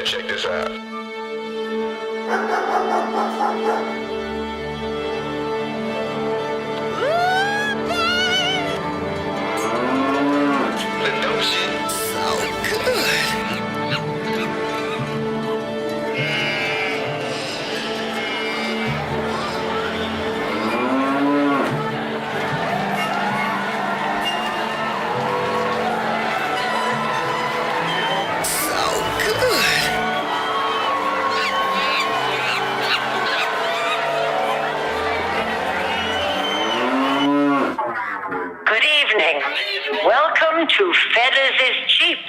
Check this out. The notion. So good. Good evening. Welcome to Fetters is Cheap.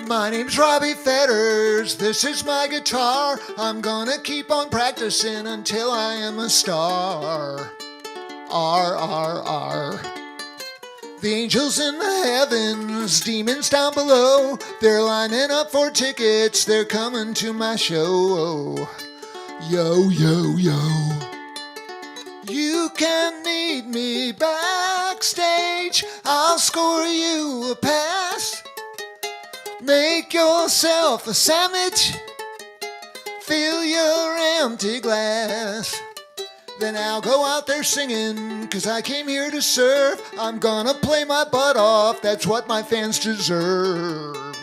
My name's Robbie Fetters, this is my guitar. I'm gonna keep on practicing until I am a star. R, R, R. The angels in the heavens, demons down below, they're lining up for tickets, they're coming to my show. Yo, yo, yo. You can meet me backstage, I'll score you a pass. Make yourself a sandwich, fill your empty glass. Then I'll go out there singing, 'cause I came here to serve. I'm gonna play my butt off, that's what my fans deserve.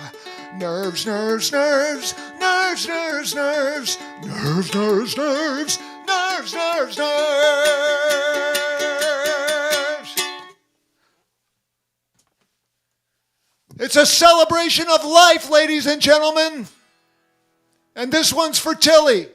Nerves, nerves, nerves, nerves, nerves, nerves, nerves, nerves, nerves, nerves, nerves, nerves. It's a celebration of life, ladies and gentlemen. And this one's for Tilly.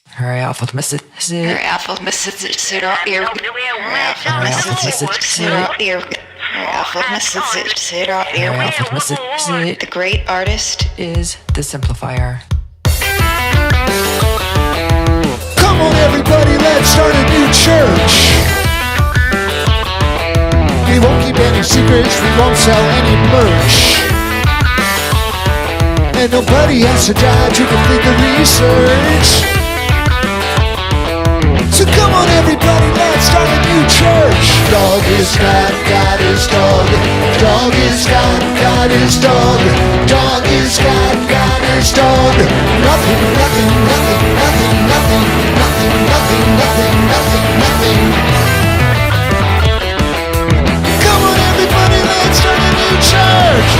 Hurry up with Mr. Hurry up with Mr. Sit up here. Hurry up with Mr. Sit up here. Hurry up with Mr. Sit up here. Hurry up with Mr. The great artist is the Simplifier. Come on, everybody, let's start a new church. We won't keep any secrets, we won't sell any merch. And nobody has to die to complete the research. So come on, everybody, let's start a new church. Dog is God, God is dog. Dog is God, God is dog. Dog is God, God is dog. Nothing, nothing, nothing, nothing, nothing, nothing, nothing, nothing, nothing, nothing. Come on, everybody, let's start a new church.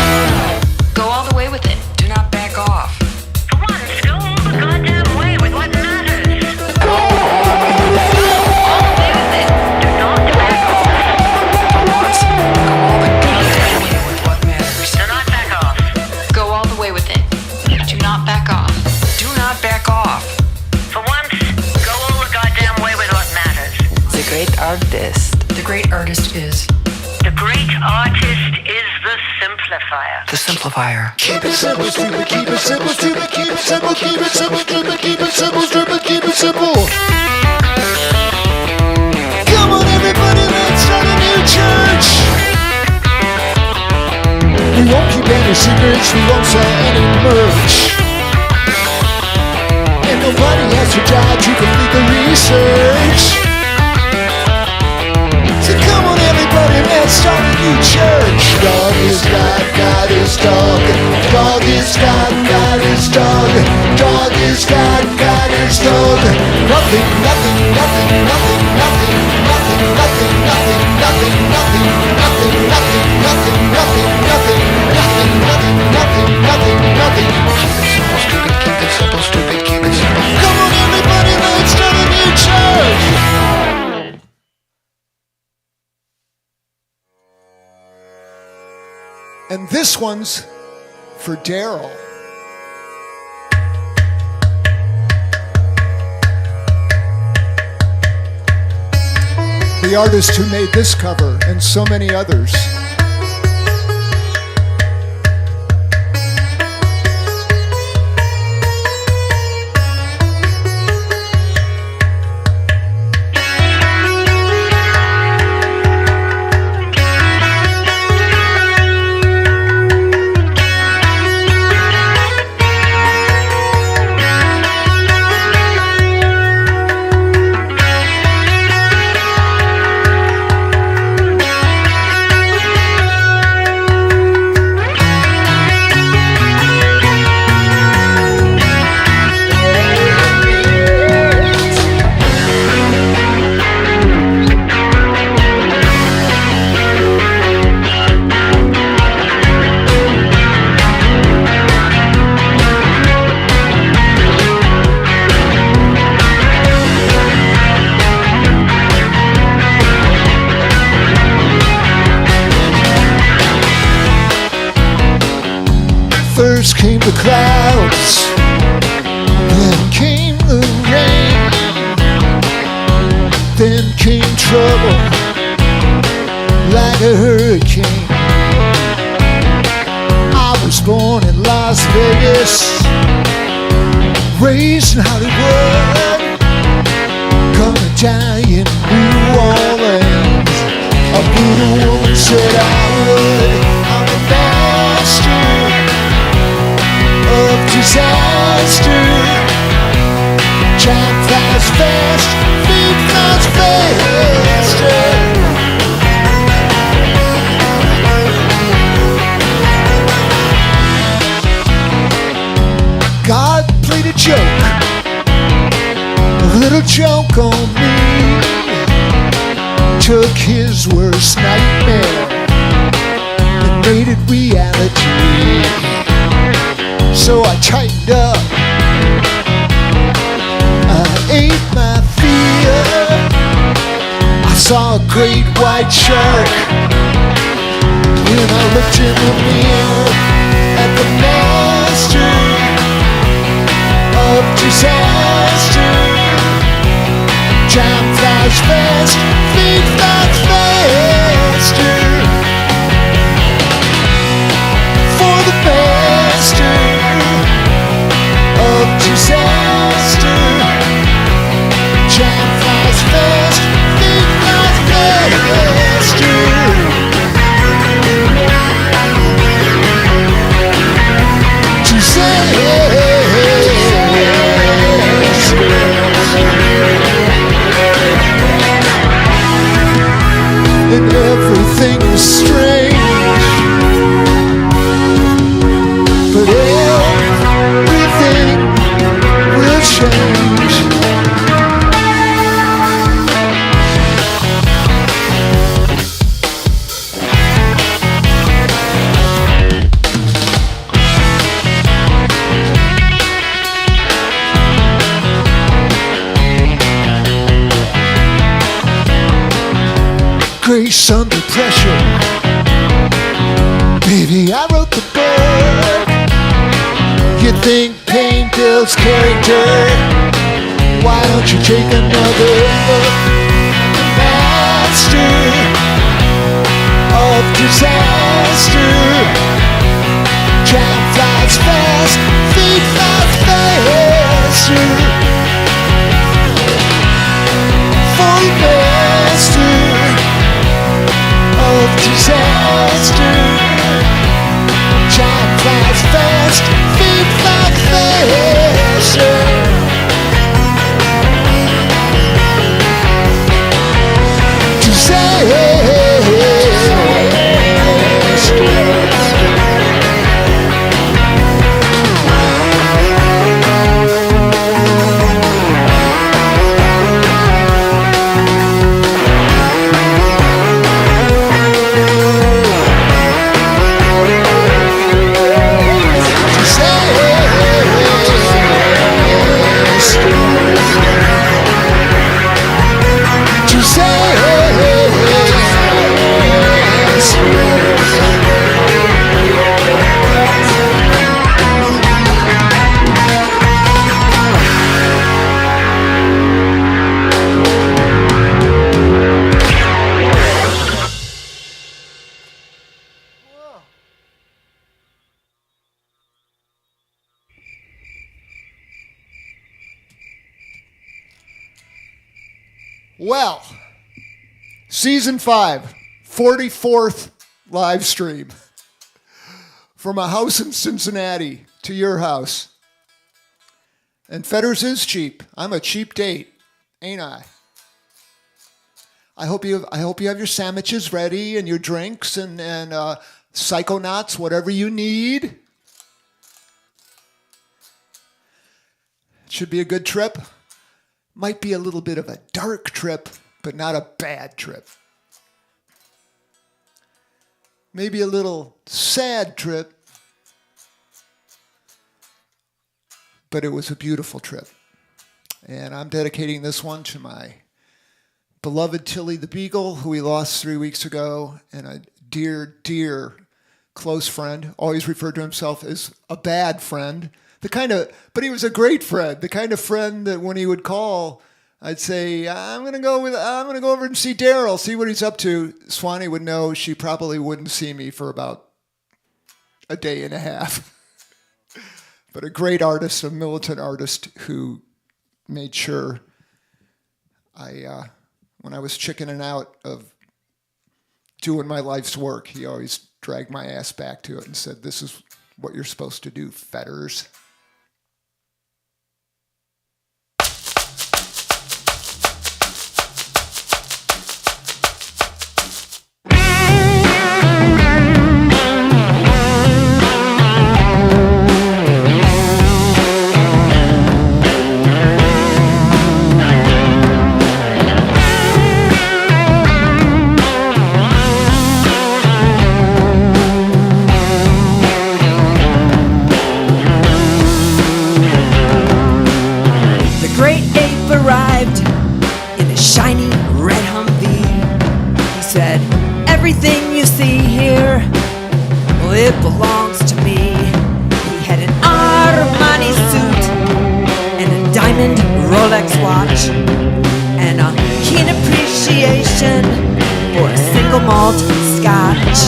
Go all the way with it. Do not back off. For once, go all the goddamn way with what matters. Go all the way with it. Do not back off. Do not back off. For once, go all the goddamn way with what matters. The great artist. The great artist is The great artist is the Simplifier. the Simplifier. Keep it simple, stupid, keep it simple, stupid, keep it simple, keep it simple, stupid, keep it simple, stupid, keep it simple. Come on, everybody, let's start a new church. We won't keep any secrets, we won't sell any merch. And nobody has to die to complete the research. So come on, everybody, let's start a new church. Dog is God, God is dog. Dog is God, God is dog. Dog is God, God is dog. Nothing, nothing, nothing, nothing, nothing, nothing, nothing, nothing, nothing, nothing, nothing, nothing, nothing, nothing, nothing, nothing, nothing, nothing, nothing, nothing. Keep it simple, stupid, keep it simple. Come on, everybody, let's start a new church. And this one's for Daryl. The artist who made this cover and so many others. First came the clouds, then came the rain, then came trouble like a hurricane. I was born in Las Vegas, raised in Hollywood, gonna die in New Orleans. A little woman said I would. I'm a master of disaster. Time flies fast, feet flies faster. God played a joke, a little joke on me. Took his worst nightmare and made it reality. So I tightened up, I ate my fear. I saw a great white shark when I looked in the mirror at the master of disaster. Time flies fast, feet flies faster. For the master of disaster. Time flies fast, feet flies faster. And everything is strange, but everything will change. Grace under pressure. Baby, I wrote the book. You think pain builds character? Why don't you take another look? The master of disaster. Time flies fast, feet flies faster. For the master of disaster. Time flies fast, feet fly faster. Well, Season 5, 44th live stream. From a house in Cincinnati to your house. And Fetters is cheap. I'm a cheap date, ain't I? I hope you have your sandwiches ready and your drinks and Psychonauts, whatever you need. It should be a good trip. Might be a little bit of a dark trip, but not a bad trip. Maybe a little sad trip, but it was a beautiful trip. And I'm dedicating this one to my beloved Tilly the Beagle, who we lost 3 weeks ago, and a dear, dear close friend, always referred to himself as a bad friend. But he was a great friend, the kind of friend that when he would call, I'd say, I'm gonna go over and see Daryl, see what he's up to. Swanee would know she probably wouldn't see me for about a day and a half. But a great artist, a militant artist who made sure when I was chickening out of doing my life's work, he always dragged my ass back to it and said, this is what you're supposed to do, Fetters. Everything you see here, well, it belongs to me. He had an Armani suit and a diamond Rolex watch and a keen appreciation for a single malt scotch.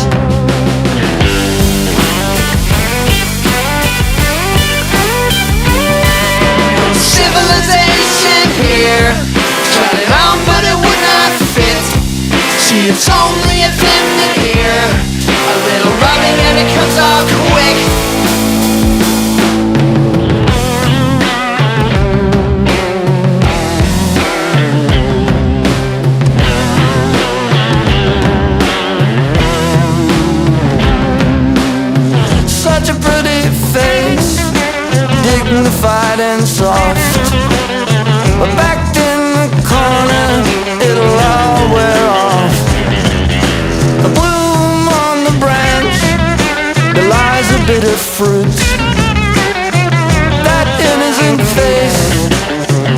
Civilization here, tried it on but it would not fit. It's only a thing to hear, a little rubbing and it comes off quick. Such a pretty face, dignified and soft, but backed in the corner, it'll all wear off. A bloom on the branch, there lies a bit of fruit. That innocent face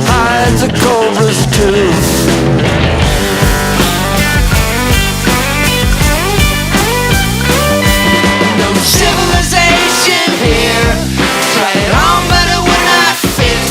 hides a cobra's tooth. No civilization here, tried it on but it would not fit.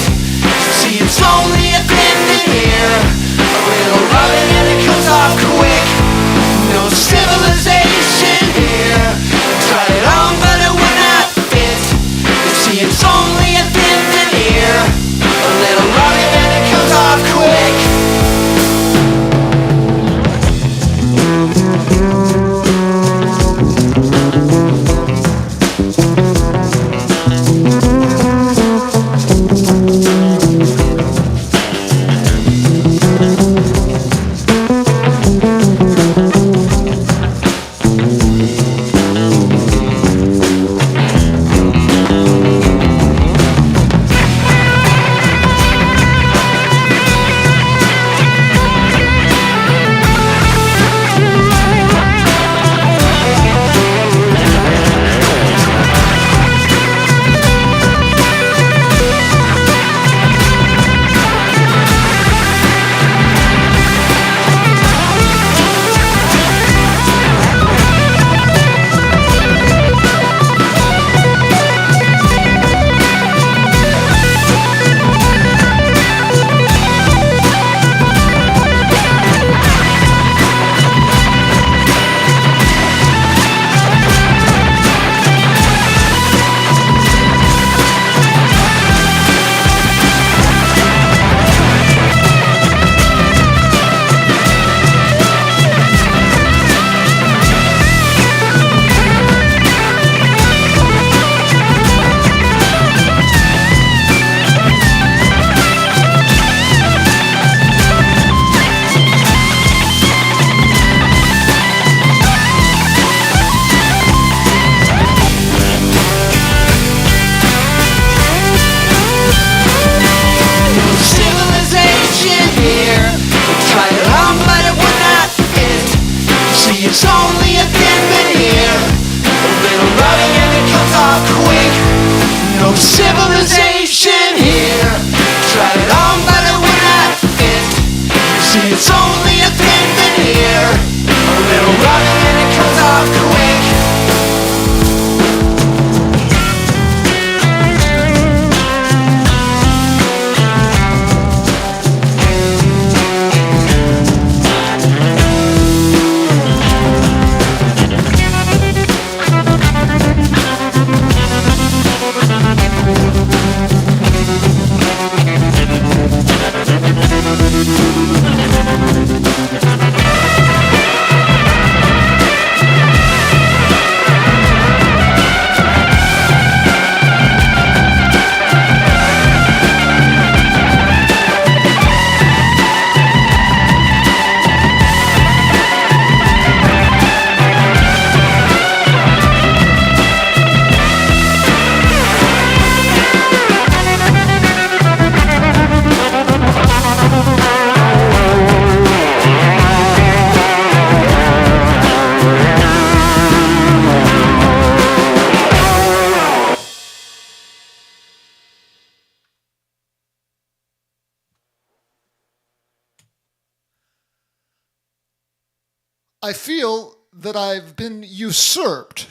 I feel that I've been usurped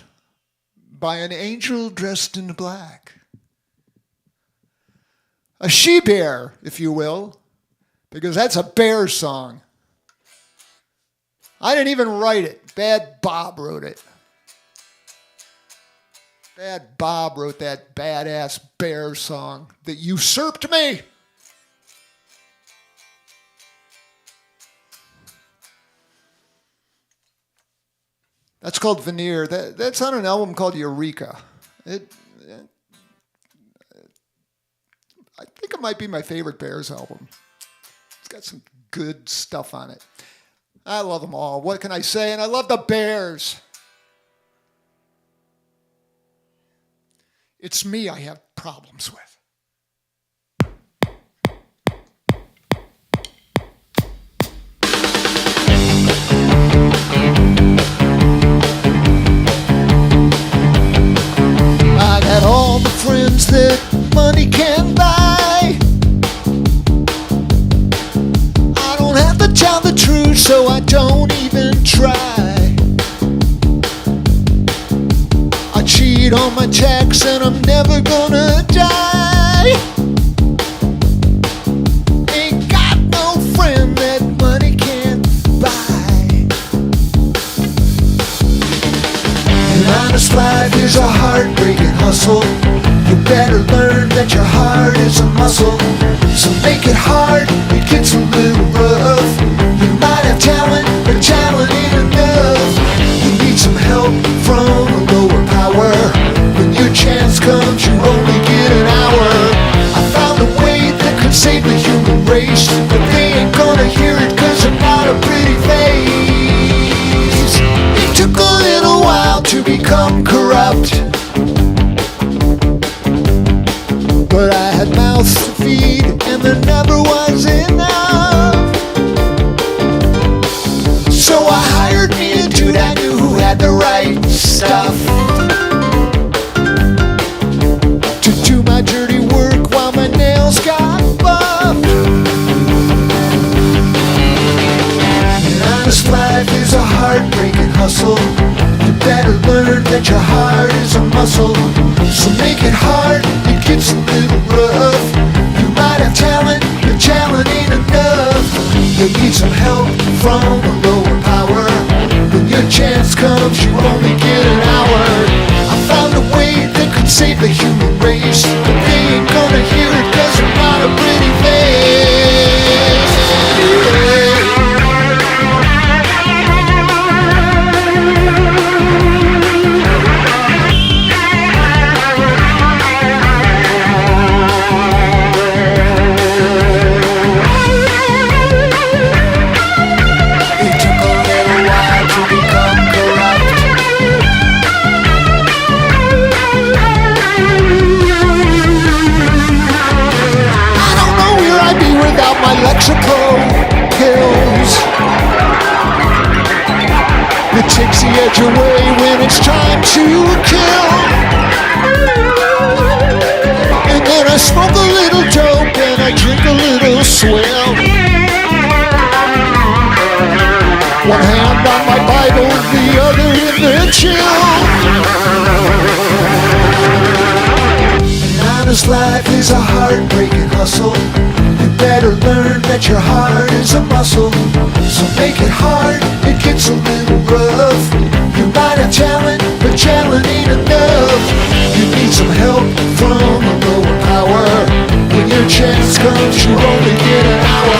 by an angel dressed in black. A she-bear, if you will, because that's a bear song. I didn't even write it. Bad Bob wrote it. Bad Bob wrote that badass bear song that usurped me. That's called Veneer. That's on an album called Eureka. I think it might be my favorite Bears album. It's got some good stuff on it. I love them all. What can I say? And I love the Bears. It's me I have problems with. I got all the friends that money can buy. I don't have to tell the truth, so I don't even try. I cheat on my tax and I'm never gonna die. Ain't got no friend that money can't buy. An honest life is a heartbreaking hustle. You better learn that your heart is a muscle. So make it hard, it gets a little rough. You might have talent, but talent ain't enough. You need some help from a lower power. When your chance comes, you only get an hour. I found a way that could save the human race, but they ain't gonna hear it cause I'm not a pretty face. It took a little while to become corrupt, but I had mouths to feed and there never was enough. So I hired me a dude I knew who had the right stuff to do my dirty work while my nails got buffed. An honest life is a heartbreaking hustle. You better learn that your heart is a muscle. So make it hard, it gets a little rough. You might have talent, but talent ain't enough. You need some help from a lower power. When your chance comes, you only get an hour. I found a way that could save the human race, but they ain't gonna hear it cause I'm not a pretty face. It took a little while to become corrupt. I don't know where I'd be without my Lexapro pills. It takes the edge away when it's time to kill. And then I smoke a little dope and I drink a little swill. One hand on my Bible, the other in the chill. An honest life is a heartbreaking hustle. You better learn that your heart is a muscle. So make it hard, it gets a little rough. You might have talent, but talent ain't enough. You need some help from a lower power. When your chance comes, you only get an hour.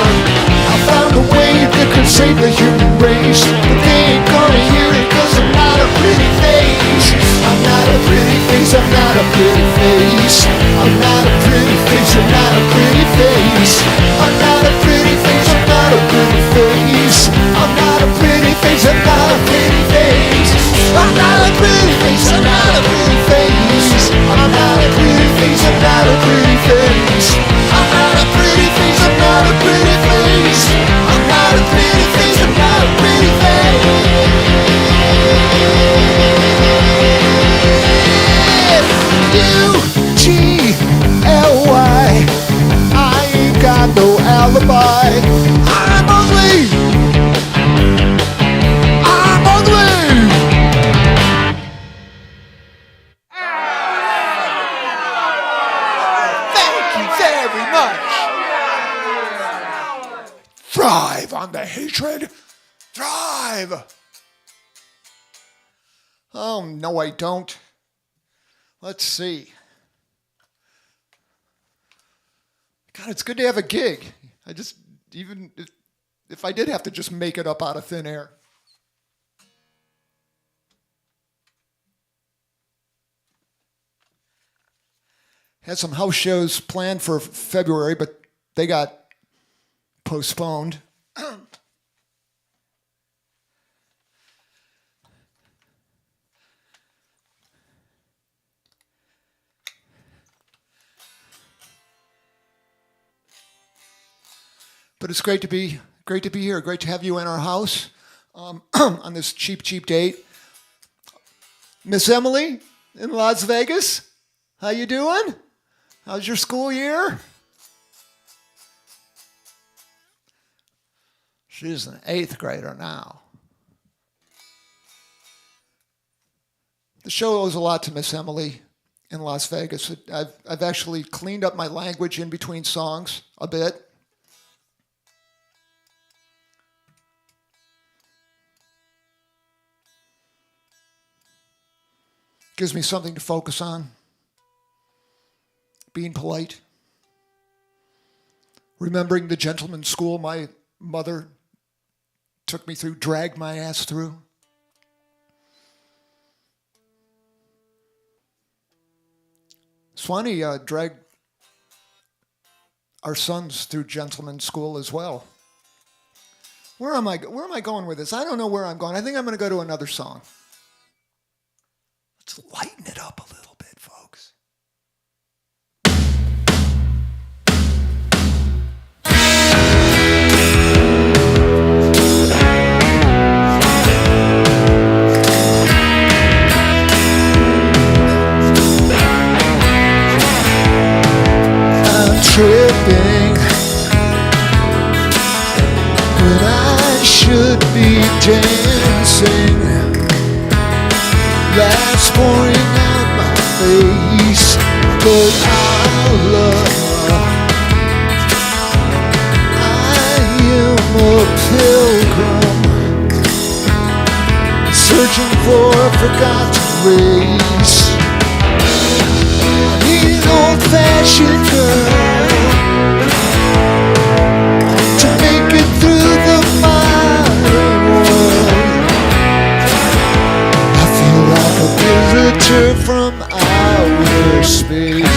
I found a way that could save the human race, but they ain't gonna hear it cause I'm not a pretty face. I'm not a pretty face, I'm not a pretty face. I'm not a pretty face, I'm not a pretty face. I'm not a pretty face, I'm not a pretty face. I'm not a pretty face, I'm not a pretty face. I'm not a pretty face, I'm not a pretty face. I'm not a pretty face, I'm not a pretty face. I'm not a pretty face, I'm not a pretty face. I'm not a pretty face, I'm not a pretty face. U-T-L-Y, I ain't got no alibi. I'm ugly. much. Thrive on the hatred. Thrive. Oh, no, I don't. Let's see. God, it's good to have a gig. I just, even if I did have to just make it up out of thin air. Had some house shows planned for February, but they got postponed. But it's great to be here. Great to have you in our house on this cheap date. Miss Emily in Las Vegas, how you doing? How's your school year? She's an 8th grader now. The show owes a lot to Miss Emily in Las Vegas. I've actually cleaned up my language in between songs a bit. Gives me something to focus on. Being polite. Remembering the gentleman's school my mother took me through, dragged my ass through. Swanee dragged our sons through gentleman's school as well. Where am I going with this? I don't know where I'm going. I think I'm going to go to another song. Let's lighten it up a little bit, folks. I'm tripping when I should be dancing. That's pouring out my face, but I am a pilgrim, searching for a forgotten race. I need an old-fashioned girl to make it through the modern world. Like a visitor from outer space.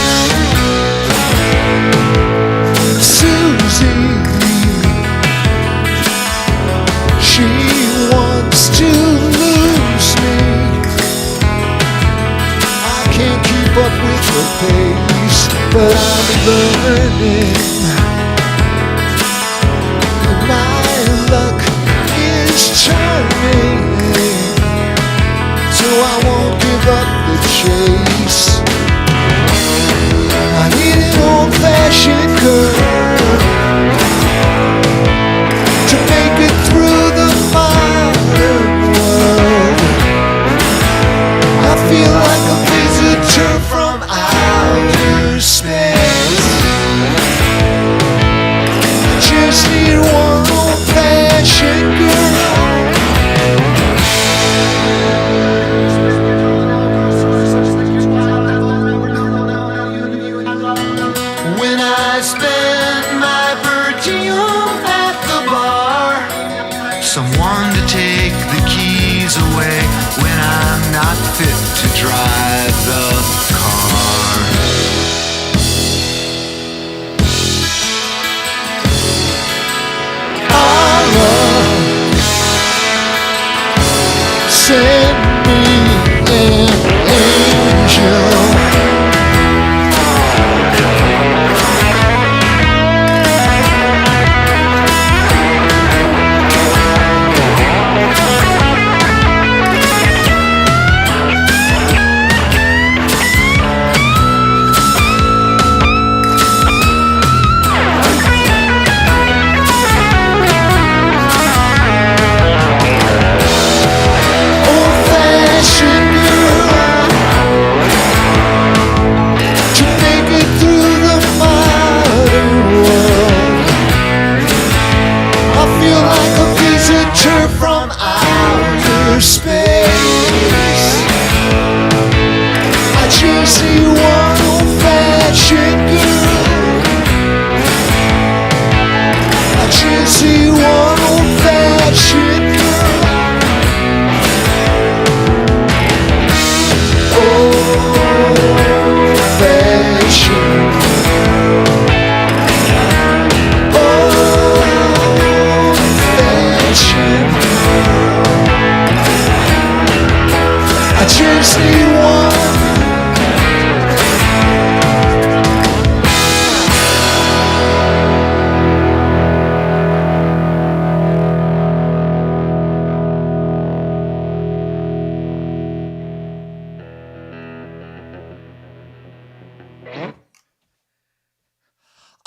Susie, she wants to lose me. I can't keep up with her pace, but I'm learning. And my luck is turning, so I won't give up the chase. I need an old-fashioned girl to make it through the modern world. I feel like a visitor from outer space. I just need one old-fashioned girl. I spend my per diem at the bar. Someone to take the keys away when I'm not fit to drive the car. Allah, send me an angel.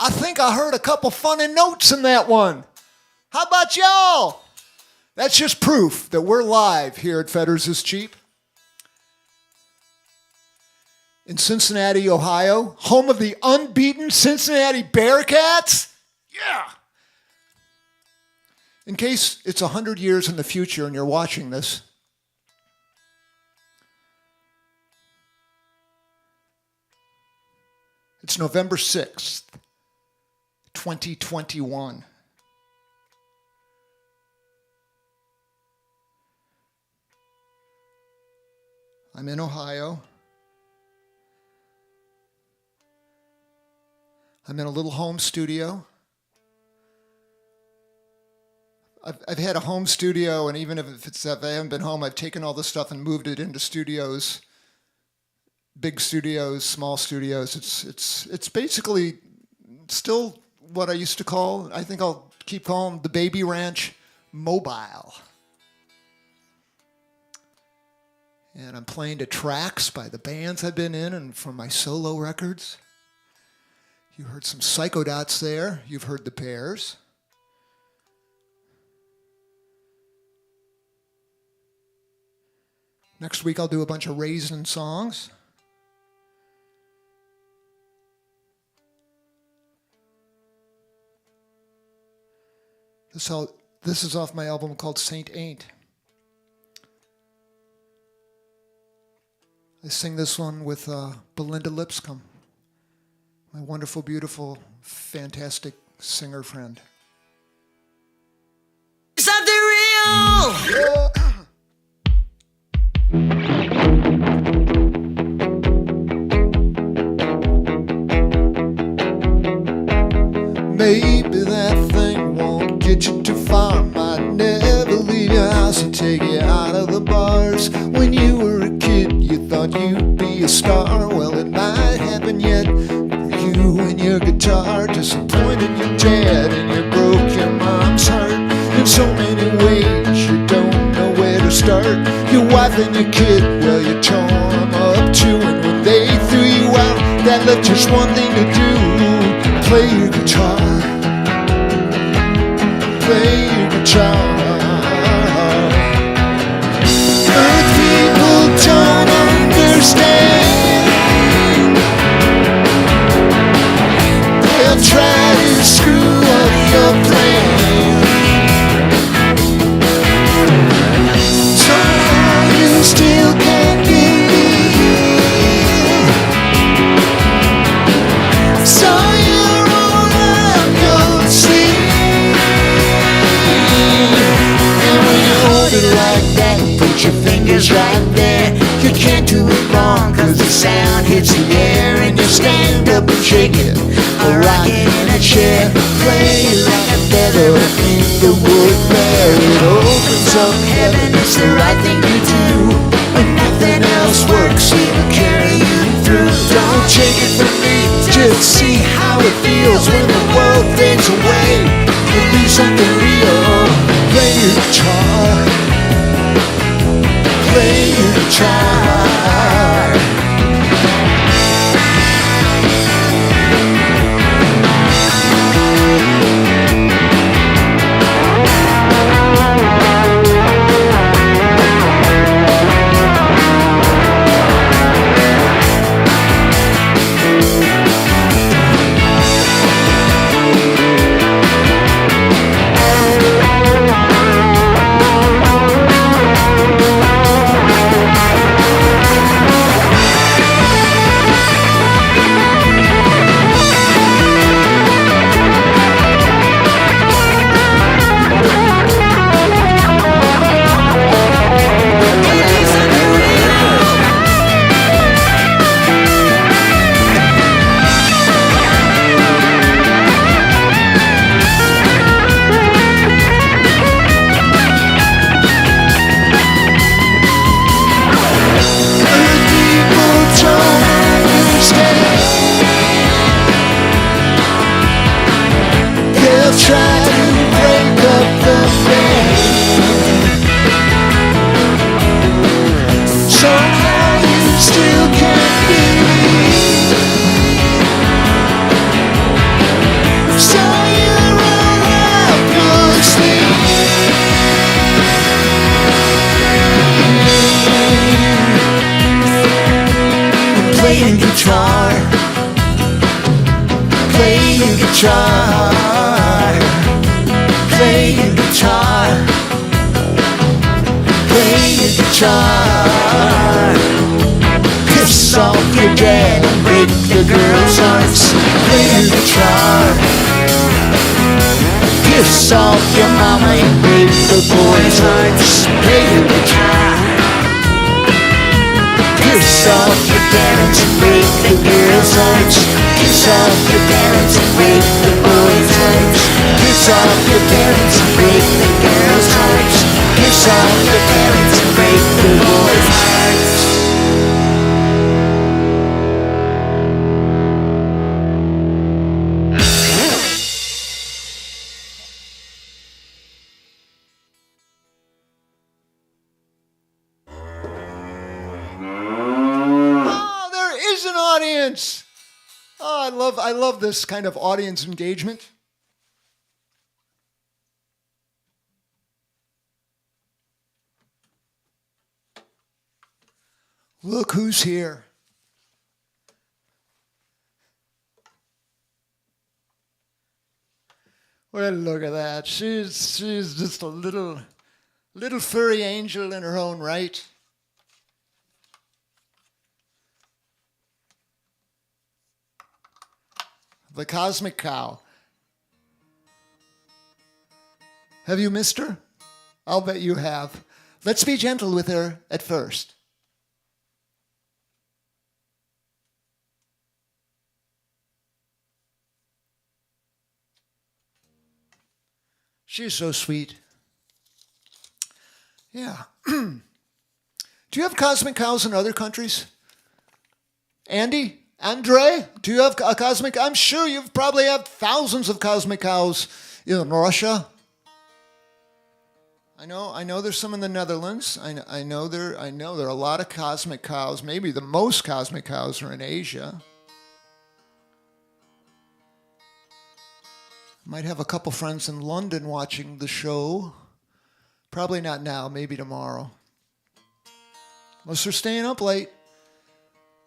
I think I heard a couple funny notes in that one. How about y'all? That's just proof that we're live here at Fetters is Cheap. In Cincinnati, Ohio, home of the unbeaten Cincinnati Bearcats. Yeah. In case it's 100 years in the future and you're watching this, it's November 6th, 2021. I'm in Ohio. I'm in a little home studio. I've had a home studio, and even if I haven't been home, I've taken all this stuff and moved it into studios, big studios, small studios. It's basically still what I used to call, I think I'll keep calling the Baby Ranch mobile. And I'm playing to tracks by the bands I've been in and from my solo records. You heard some Psychodots there. You've heard the Bears. Next week I'll do a bunch of Raisin songs. This is off my album called Saint Ain't. I sing this one with Belinda Lipscomb, my wonderful, beautiful, fantastic singer friend. Something real! Yeah. Maybe that thing won't get you too far. Might never leave your house or take you out of the bars. When you were a kid, you thought you'd be a star. Well, it might happen yet. You and your guitar disappointed your dad, and you broke your mom's heart in so many ways you don't know where to start. Your wife and your kid, well, you tore them up too. And when they threw you out, that left just one thing to do: play your guitar. Play your guitar. But people don't understand. They'll try to screw up your plan. So you still can't believe. So you roll up your sleeve. And when you hold it like that, put your fingers right there. You can't do it wrong, cause the sound hits the air. And you stand up and shake it, or rock it in a chair. Play it like a feather in the wood there. It opens up heaven, it's the right thing to do. When nothing else works, it'll carry you through. Don't take it from me, just see how it feels when the world fades away. It'll be something real. Play your guitar. Play your guitar. Play your guitar. Play your guitar. Play your guitar. Piss off your dad and break the girls' hearts. Play your guitar. Piss off your mama and break the boys' hearts. Play your guitar. Piss off your parents and break the girls' hearts. Piss off your parents and break the boys' hearts. Piss off your parents and break the girls' hearts. Piss off your parents and break the boys' hearts. Oh, I love this kind of audience engagement. Look who's here. Well, look at that. She's just a little furry angel in her own right. The Cosmic Cow. Have you missed her? I'll bet you have. Let's be gentle with her at first. She's so sweet. Yeah. Do you have cosmic cows in other countries? Andy? Andre? Do you have a cosmic? I'm sure you've probably have thousands of cosmic cows in Russia. I know there's some in the Netherlands. I know there are a lot of cosmic cows. Maybe the most cosmic cows are in Asia. Might have a couple friends in London watching the show. Probably not now, maybe tomorrow. Unless they're staying up late.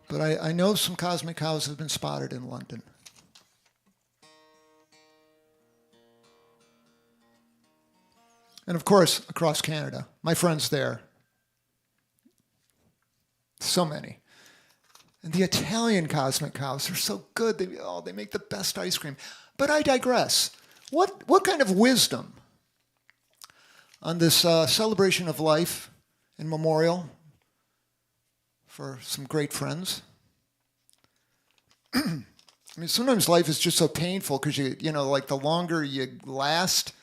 But I know some cosmic cows have been spotted in London. And of course, across Canada. My friends there. So many. And the Italian cosmic cows are so good. They make the best ice cream. But I digress. What kind of wisdom on this celebration of life and memorial for some great friends? I mean, sometimes life is just so painful because like the longer you last,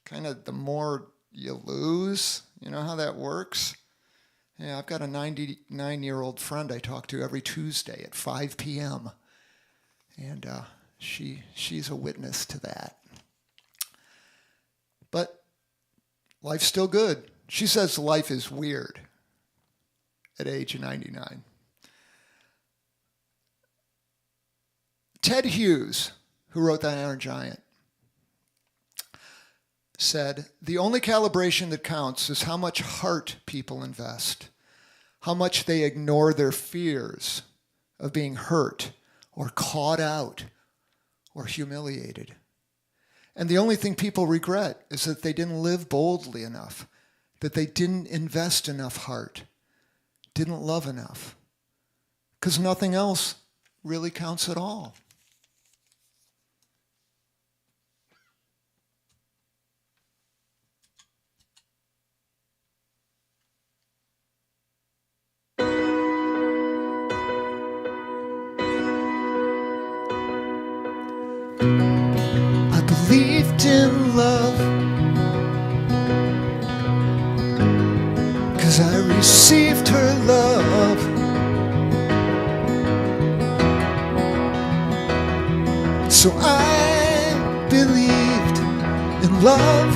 kind of the more you lose. You know how that works? Yeah, I've got a 99-year-old friend I talk to every Tuesday at 5 p.m. And she's a witness to that. But life's still good. She says life is weird at age 99. Ted Hughes, who wrote The Iron Giant, said, "The only calibration that counts is how much heart people invest, how much they ignore their fears of being hurt or caught out or humiliated. And the only thing people regret is that they didn't live boldly enough, that they didn't invest enough heart, didn't love enough, because nothing else really counts at all." I believed in love 'cause I received her love. So I believed in love.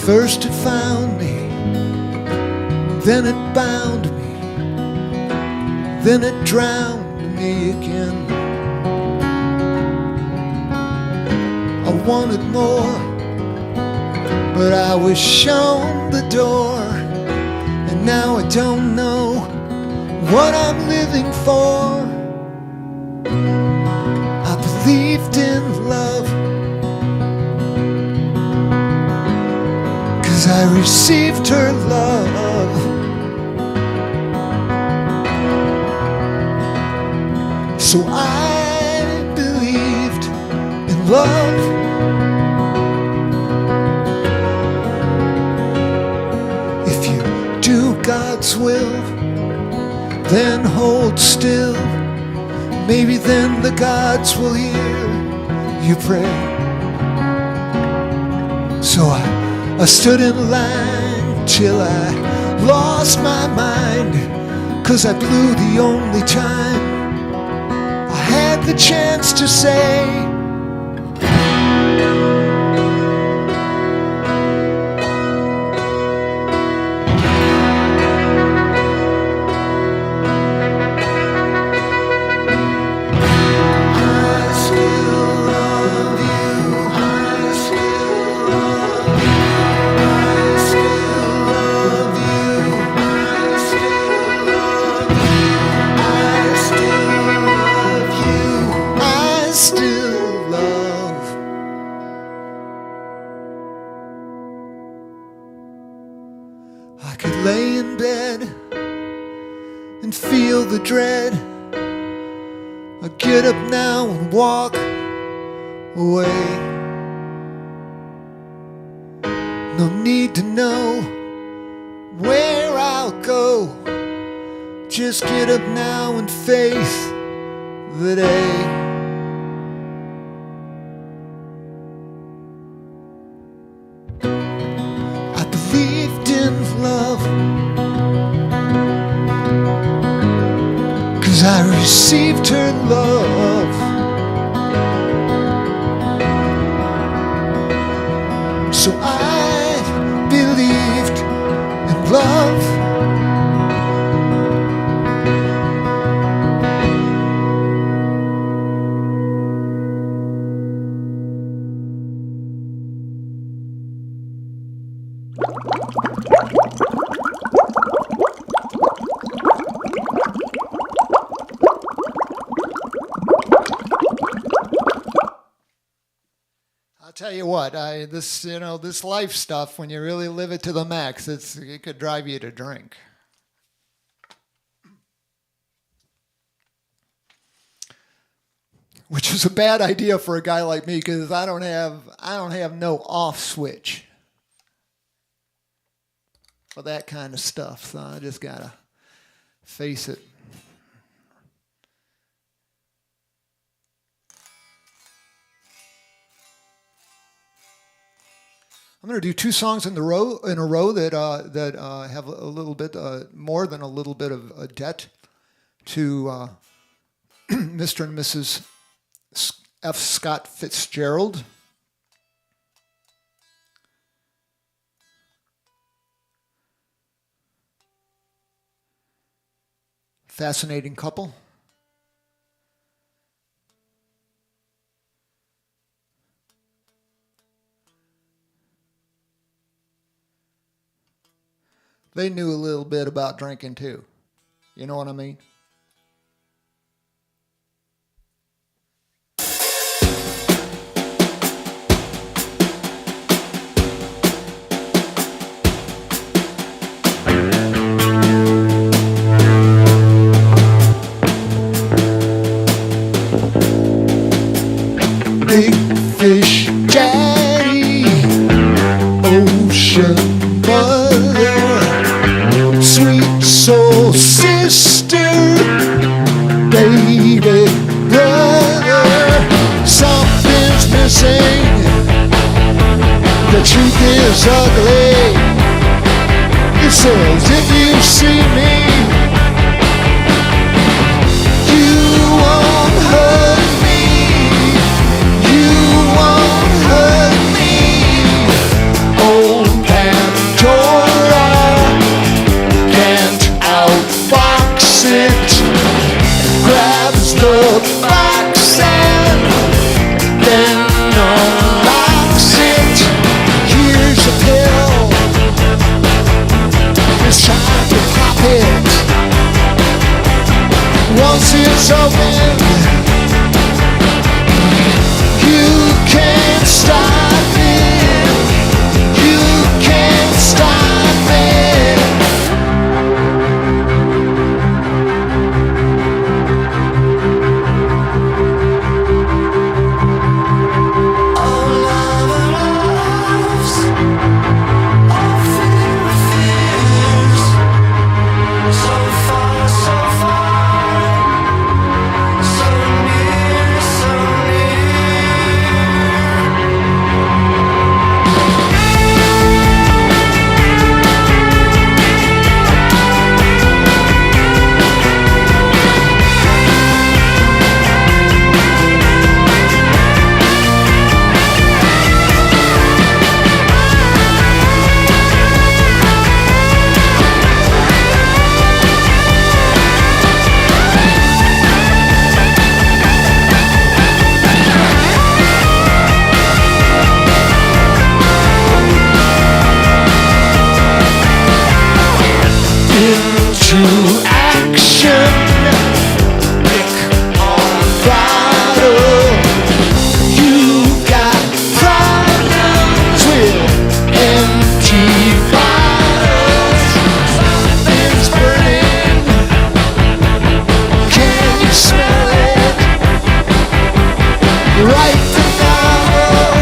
First it found me, then it bound me, then it drowned me again. I wanted more, but I was shown the door, and now I don't know what I'm living for. I believed in love, 'cause I received her love. So I believed in love. If you do God's will, then hold still. Maybe then the gods will hear you pray. So I stood in line till I lost my mind, 'cause I blew the only time I had the chance to say, I could lay in bed and feel the dread. I get up now and walk away. No need to know where I'll go. Just get up now and face the day. I believed in love, 'cause I received her love. So I believed in love. I'll tell you what, this life stuff, when you really live it to the max, it could drive you to drink. Which is a bad idea for a guy like me, because I don't have no off switch for that kind of stuff. So I just gotta face it. I'm going to do two songs in a row that have a little bit more than a little bit of a debt to Mr. and Mrs. F. Scott Fitzgerald. Fascinating couple. They knew a little bit about drinking too. You know what I mean? Big fish daddy, ocean mother, sweet soul sister, baby brother. Something's missing, the truth is ugly. It says if you see me, you won't hurt me, you won't hurt me. Old Pandora can't outfox it, grabs the box and then unlocks it. Here's a pill, it's time to pop it. house is open. You can't stop it. You can't stop it. Into action, pick on throttle. You got problems with empty bottles. Something's burning. Can you smell it? Write the novel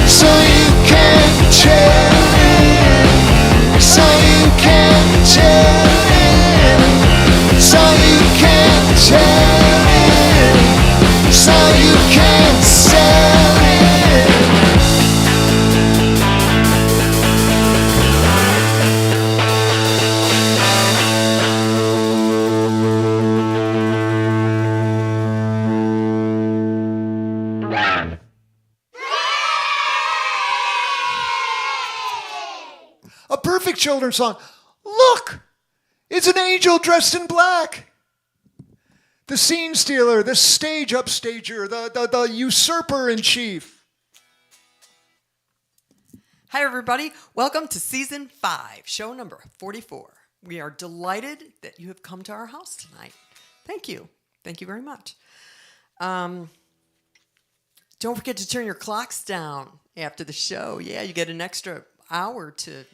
so you can tell it. So you can tell it. So you can tell it. So you can sell it. A perfect children's song. Look! It's an angel dressed in black. The scene stealer, the stage upstager, the usurper in chief. Hi, everybody. Welcome to Season 5, show number 44. We are delighted that you have come to our house tonight. Thank you. Thank you very much. Don't forget to turn your clocks down after the show. Yeah, you get an extra hour to,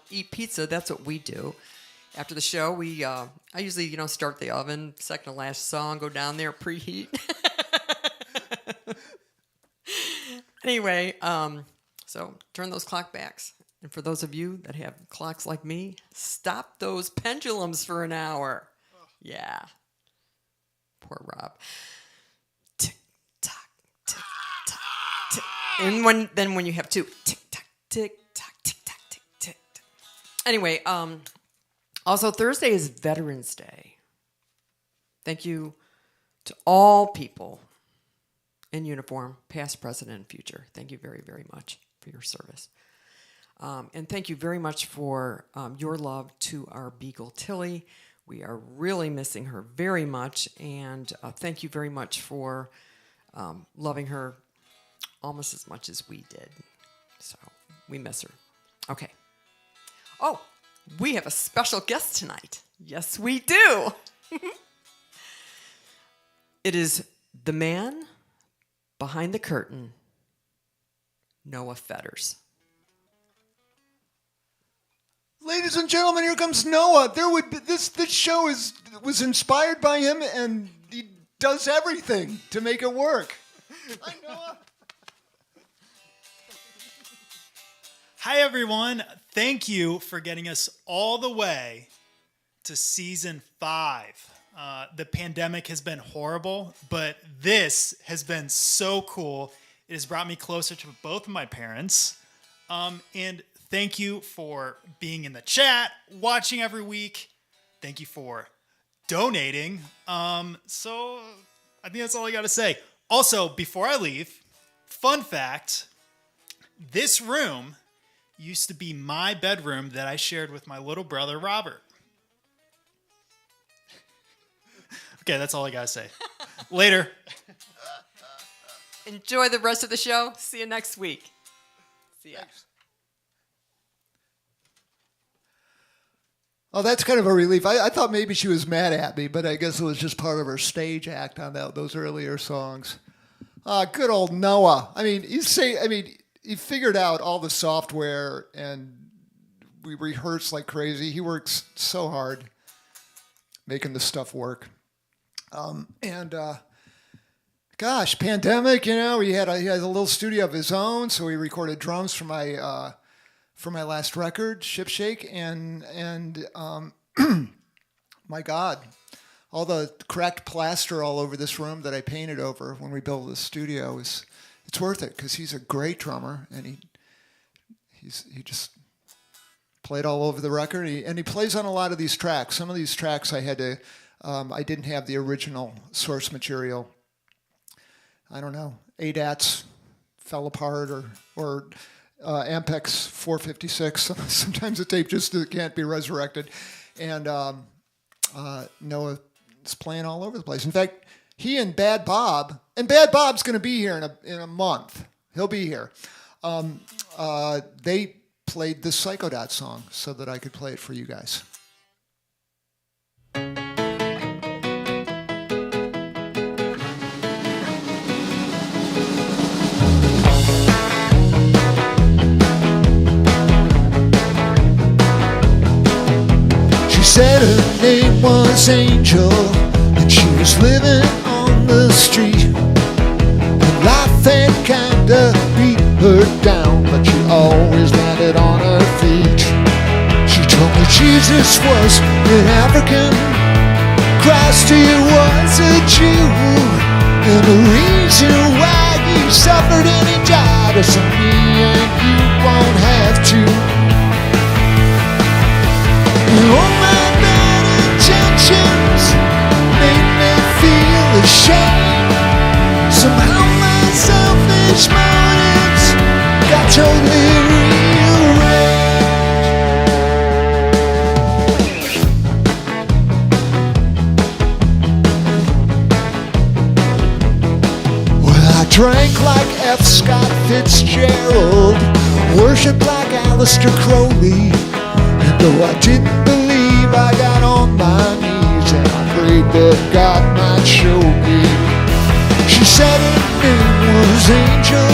eat pizza. That's what we do. After the show, I usually, start the oven, second to last song, go down there, preheat. Anyway, so turn those clock backs. And for those of you that have clocks like me, stop those pendulums for an hour. Yeah. Poor Rob. Tick tock, tick tock, tick. And when you have two, tick tock, tick tock, tick tock, tick tick. Anyway, also Thursday is Veterans Day. Thank you to all people in uniform, past, present, and future. Thank you very, very much for your service. And thank you very much for your love to our Beagle Tilly. We are really missing her very much, and thank you very much for loving her almost as much as we did. So we miss her. Okay. Oh, we have a special guest tonight. Yes, we do. It is the man behind the curtain, Noah Fetters. Ladies and gentlemen, here comes Noah. This show was inspired by him, and he does everything to make it work. Hi, Noah. Hi, everyone. Thank you for getting us all the way to Season 5. The pandemic has been horrible, but this has been so cool. It has brought me closer to both of my parents. And thank you for being in the chat, watching every week. Thank you for donating. So I think that's all I got to say. Also, before I leave, fun fact, this room used to be my bedroom that I shared with my little brother, Robert. Okay, that's all I got to say. Later. Enjoy the rest of the show. See you next week. See ya. Oh, that's kind of a relief. I thought maybe she was mad at me, but I guess it was just part of her stage act on those earlier songs. Good old Noah. I mean, he figured out all the software, and we rehearsed like crazy. He works so hard making this stuff work. Gosh, pandemic. He had a little studio of his own, so he recorded drums for my last record, Ship Shake, and my God, all the cracked plaster all over this room that I painted over when we built this studio it's worth it, because he's a great drummer, and he just played all over the record, and he plays on a lot of these tracks. Some of these tracks I didn't have the original source material. I don't know, ADATs fell apart, or Ampex 456. Sometimes the tape just can't be resurrected. And Noah is playing all over the place. In fact, he and Bad Bob's going to be here in a month. He'll be here. They played this Psychodot song so that I could play it for you guys. Said her name was Angel, and she was living on the street. And life had kinda beat her down, but she always landed on her feet. She told me Jesus was an African, Christ he was a Jew, and the reason why he suffered and he died is so me and you won't have to. Oh, my bad intentions made me feel ashamed. Somehow my selfish motives got totally rearranged. Well, I drank like F. Scott Fitzgerald, worshipped like Aleister Crowley. Though I didn't believe, I got on my knees and I prayed that God might show me. She said her name was Angel.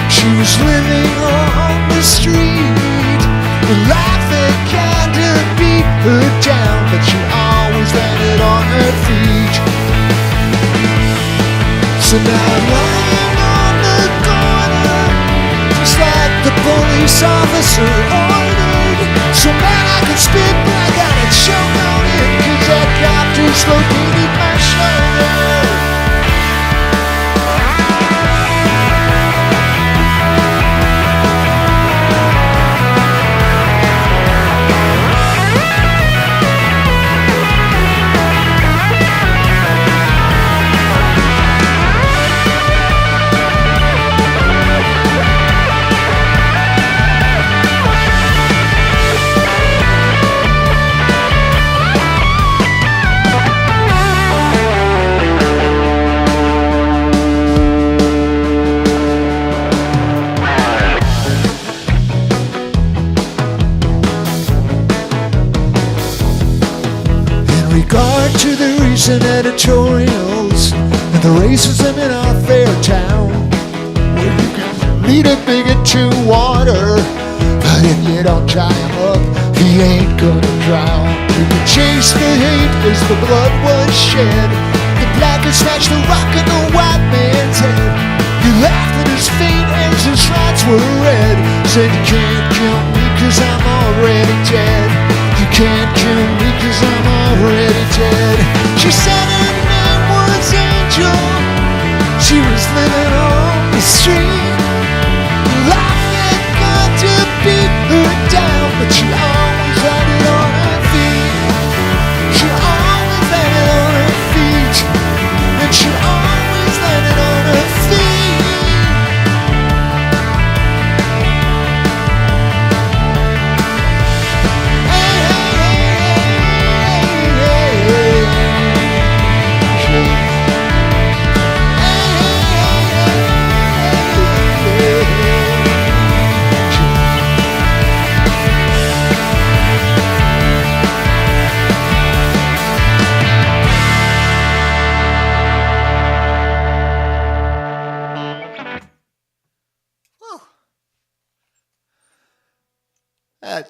She was living on the street. And life had kinda beat her down, but she always landed on her feet. So now I'm lying on the corner, just like the police officer ordered. So man, I could spit, but I got it shown on it, 'cause that cop dislocated my shoulder. To the recent editorials and the racism in our fair town, where you can lead a bigot to water, but if you don't dry him up, he ain't gonna drown. You can chase the hate as the blood was shed, the black has snatched the rock in the white man's head. You laughed at his fate as his rights were read, said you can't kill me 'cause I'm already dead. You can't kill me 'cause I'm already dead. She said her name was Angel. She was living on the street. Life had got to beat her down, but she always landed on her feet. She always landed on her feet. And she always landed on her feet. Hey, hey, hey, hey.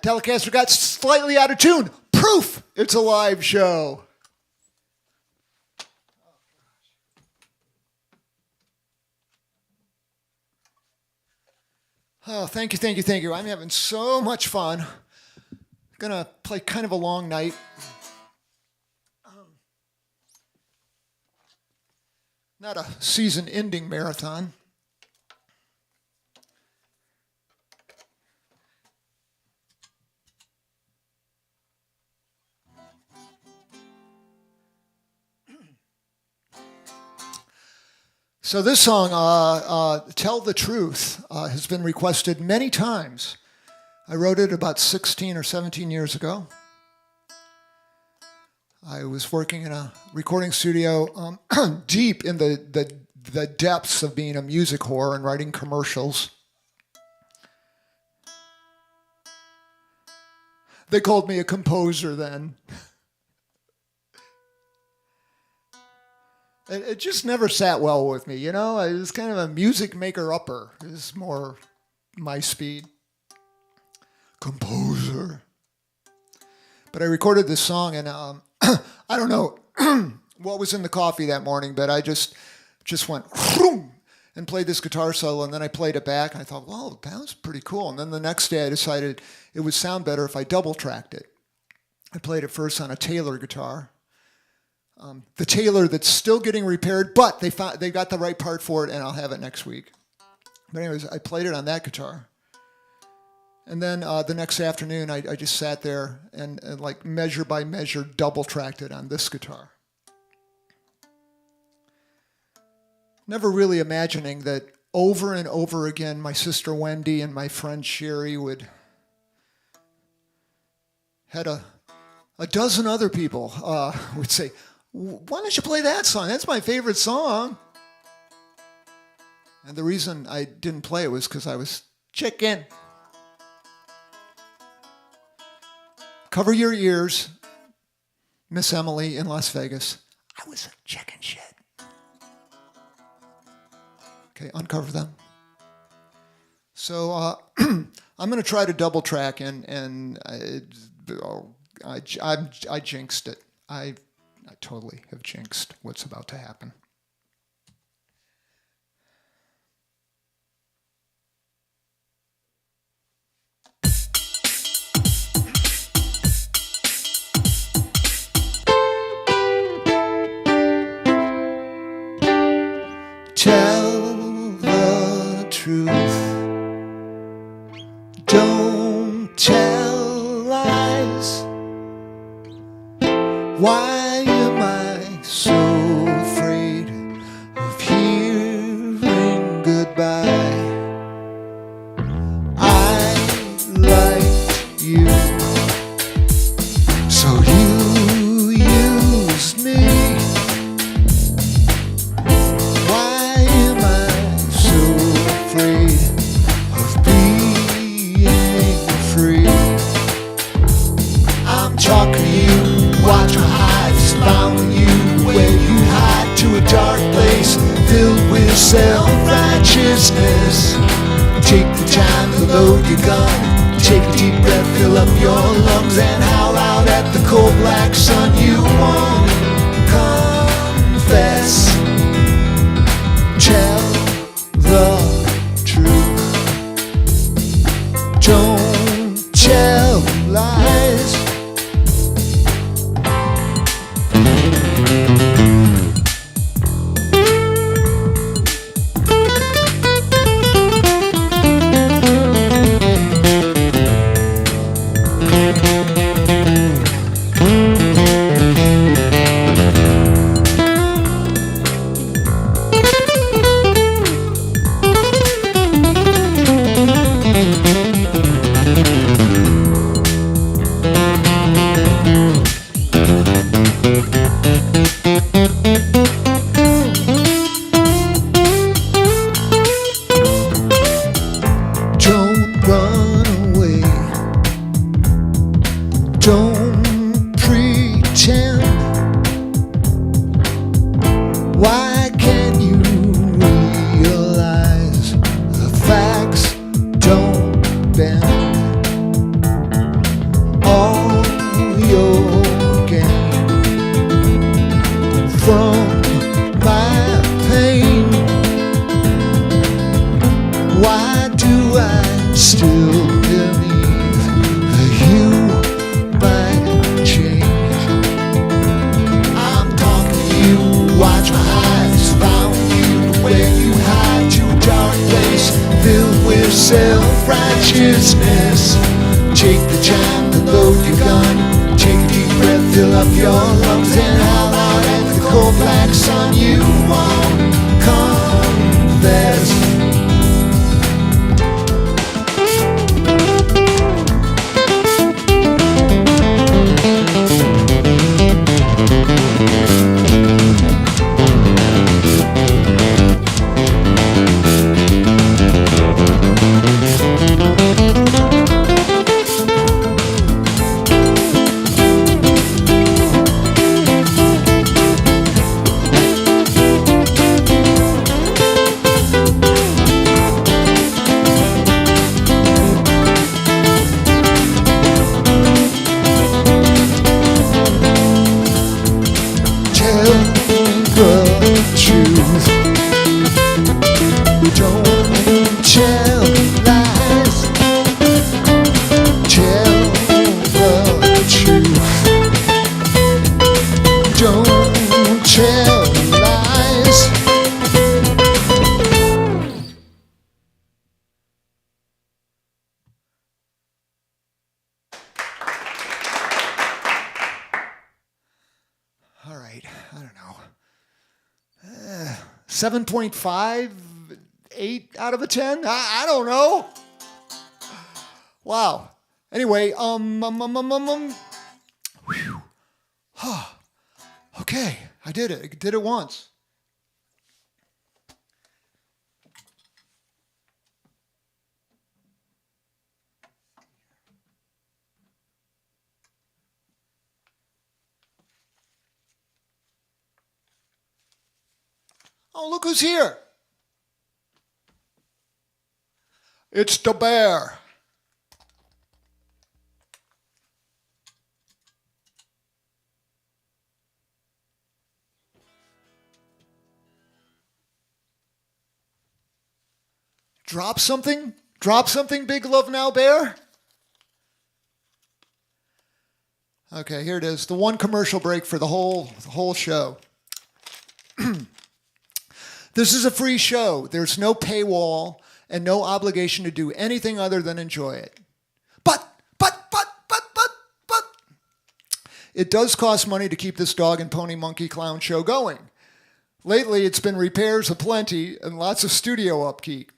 Telecaster got slightly out of tune. Proof it's a live show. Oh, thank you. I'm having so much fun. Gonna play kind of a long night. Not a season-ending marathon. So this song, Tell the Truth, has been requested many times. I wrote it about 16 or 17 years ago. I was working in a recording studio deep in the depths of being a music whore and writing commercials. They called me a composer then. It just never sat well with me, you know? I was kind of a music maker-upper. It was more my speed. Composer. But I recorded this song, and I don't know what was in the coffee that morning, but I just went and played this guitar solo, and then I played it back, and I thought, well, that was pretty cool. And then the next day I decided it would sound better if I double-tracked it. I played it first on a Taylor guitar. The Taylor that's still getting repaired, but they got the right part for it, and I'll have it next week. But anyways, I played it on that guitar. And then the next afternoon, I just sat there and like measure by measure double-tracked it on this guitar. Never really imagining that over and over again, my sister Wendy and my friend Sherry had a dozen other people would say, why don't you play that song? That's my favorite song. And the reason I didn't play it was because I was chicken. Cover your ears, Miss Emily in Las Vegas. I was a chicken shit. Okay, uncover them. So I'm going to try to double track, and I jinxed it. I totally have jinxed what's about to happen. Tell the truth. Don't tell lies. Why am I so afraid of hearing goodbye? I liked you, so you used me. Why am I so afraid of being free? I'm talking to you, watch my hives following you where you hide to a dark place filled with self-righteousness. Take the time to load your gun, take a deep breath, fill up your lungs, and howl out at the cold black sun. You won't confess. Tell the truth. Don't tell lies. up your lungs and howl out at the cold black sun. You won't confess. All right, I don't know. 7.5, 8 out of a 10? I don't know. Wow. Anyway, whew. Okay, I did it. I did it once. Oh, look who's here. It's the bear. Drop something? Drop something, Big Love Now, Bear? Okay, here it is. The one commercial break for the whole show. This is a free show. There's no paywall and no obligation to do anything other than enjoy it. But, it does cost money to keep this dog and pony monkey clown show going. Lately, it's been repairs aplenty and lots of studio upkeep.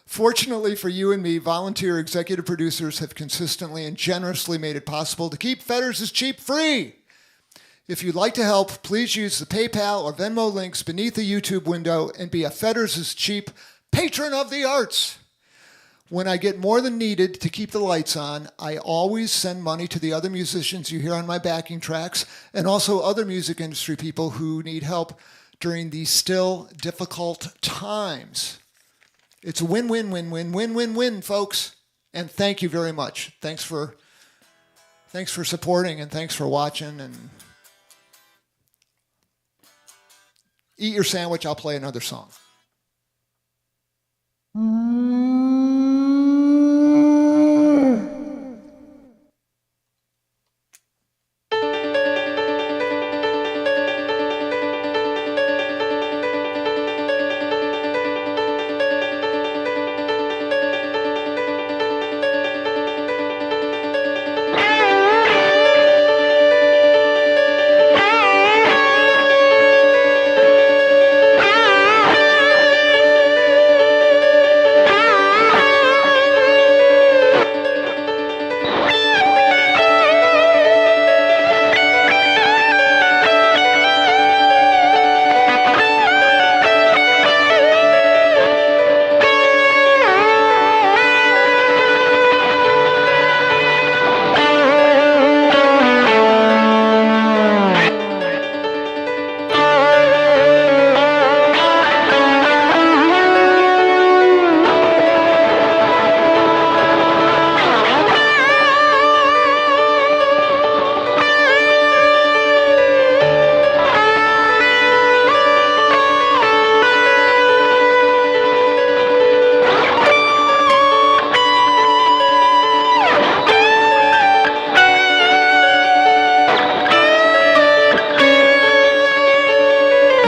Fortunately for you and me, volunteer executive producers have consistently and generously made it possible to keep Fetters is Cheap free. If you'd like to help, please use the PayPal or Venmo links beneath the YouTube window and be a Fetters is Cheap patron of the arts. When I get more than needed to keep the lights on, I always send money to the other musicians you hear on my backing tracks and also other music industry people who need help during these still difficult times. It's a win-win-win-win-win-win-win, folks. And thank you very much. Thanks for supporting and thanks for watching. And eat your sandwich. I'll play another song.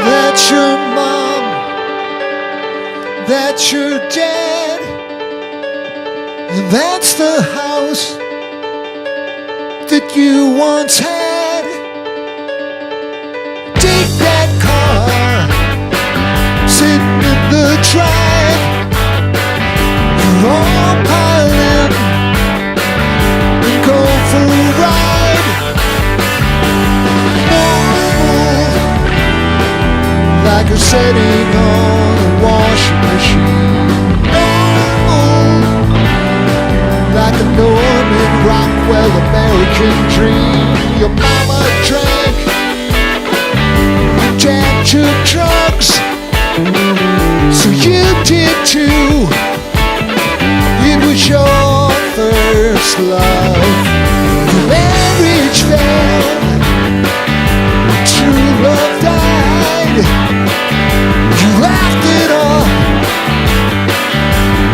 That's your mom, that's your dad, and that's the house that you once had. Take that car, sitting in the drive. You're all piled in and go for a ride. Like a setting on a washing machine. Like a Norman Rockwell American dream. Your mama drank, your dad took drugs, so you did too. It was your first love. Your marriage failed, true love died. You laughed it off.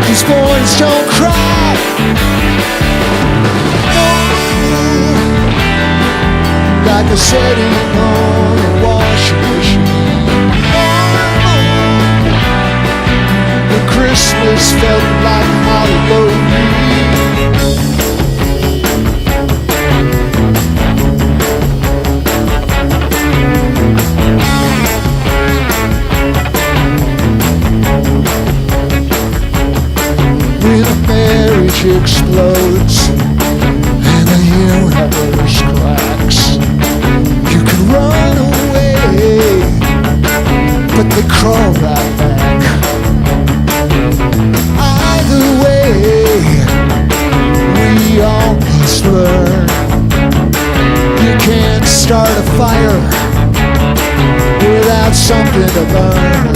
These boys don't cry. Like a setting on a washing machine. The Christmas felt like Halloween. When a marriage explodes and the universe cracks, you can run away, but they crawl right back. Either way, we all must learn. You can't start a fire without something to burn.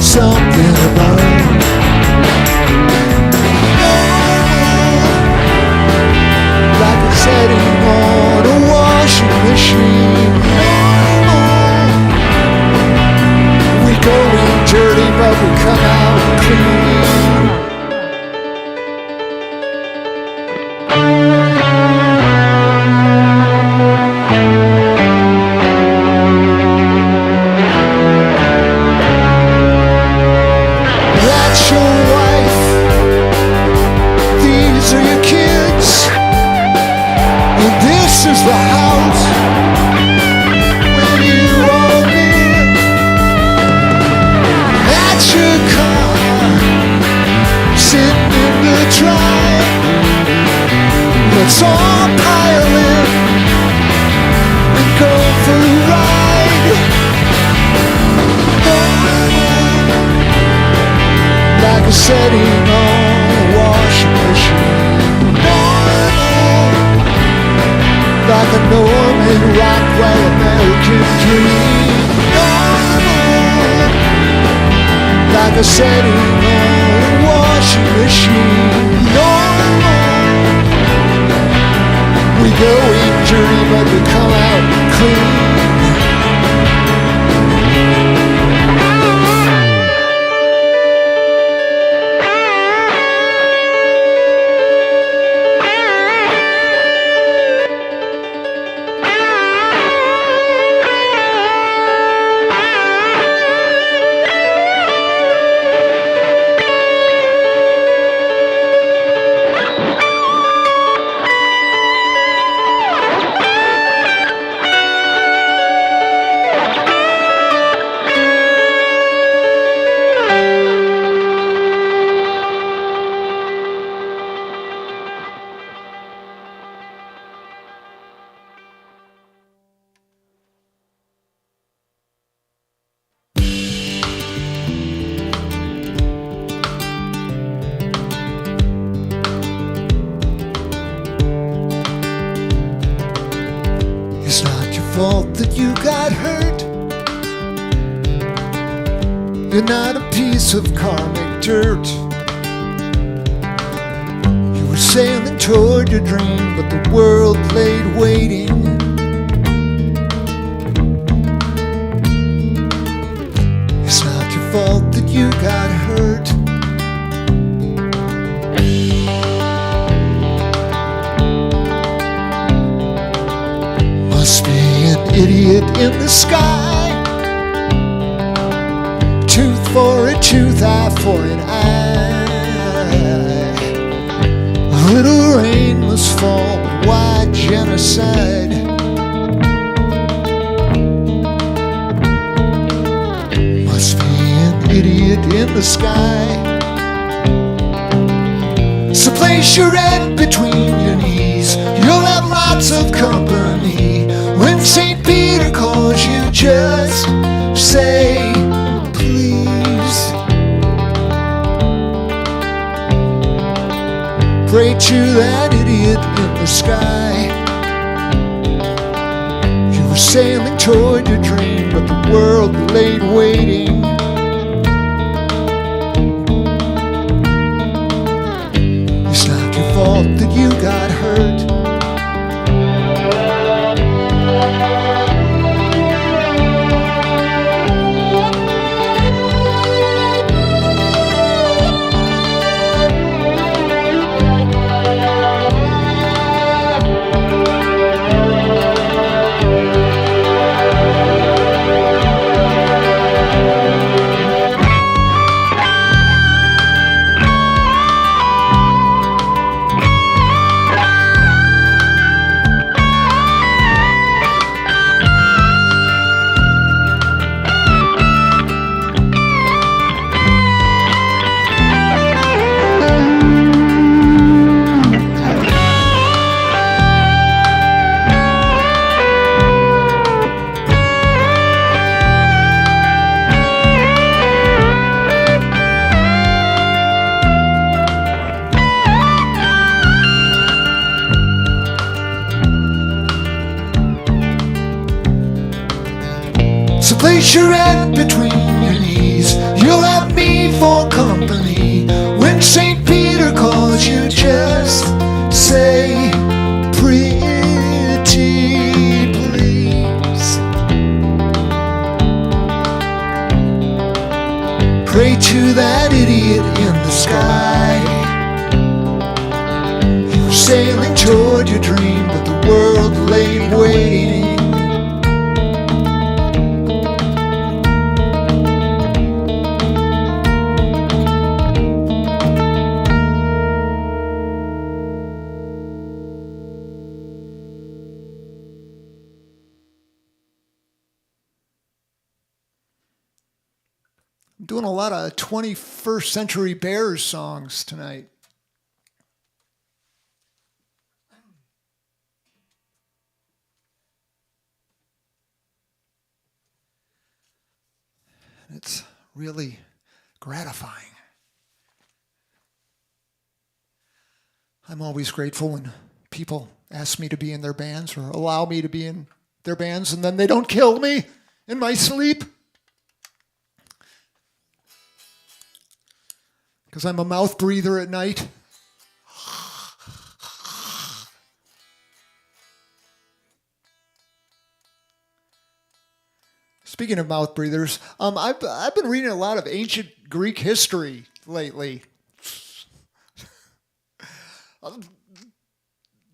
Something to burn. Like a setting on a washing machine. We go in dirty, but we come out clean. That's your wife. These are your kids. And this is the house where you all live. That's your car, sitting in the drive. Let's all pile in and go for a ride. Like a setting on a washing machine. Like a Norman Rockwell American dream. Like a setting on a washing machine. We go in dirty, but we come out clean. It's not your fault that you got hurt. You're not a piece of karmic dirt. You were sailing toward your dream, but the world played waiting. It's not your fault that you got hurt. Must be an idiot in the sky. Tooth for a tooth, eye for an eye. Little rain must fall, but why genocide? Must be an idiot in the sky. So place your head between your knees. You'll have lots of company. When St. Peter calls you, just say please. Pray to that idiot in the sky. You were sailing toward your dream, but the world lay waiting. It's not your fault that you got hurt. So place your head between your knees. You'll have me for company. When St. Peter calls you, just say pretty please. Pray to that idiot in the sky. You were sailing toward your dream, but the world lay waiting. I'm doing a lot of 21st Century Bears songs tonight. It's really gratifying. I'm always grateful when people ask me to be in their bands or allow me to be in their bands, and then they don't kill me in my sleep. Because I'm a mouth breather at night. Speaking of mouth breathers, I've been reading a lot of ancient Greek history lately.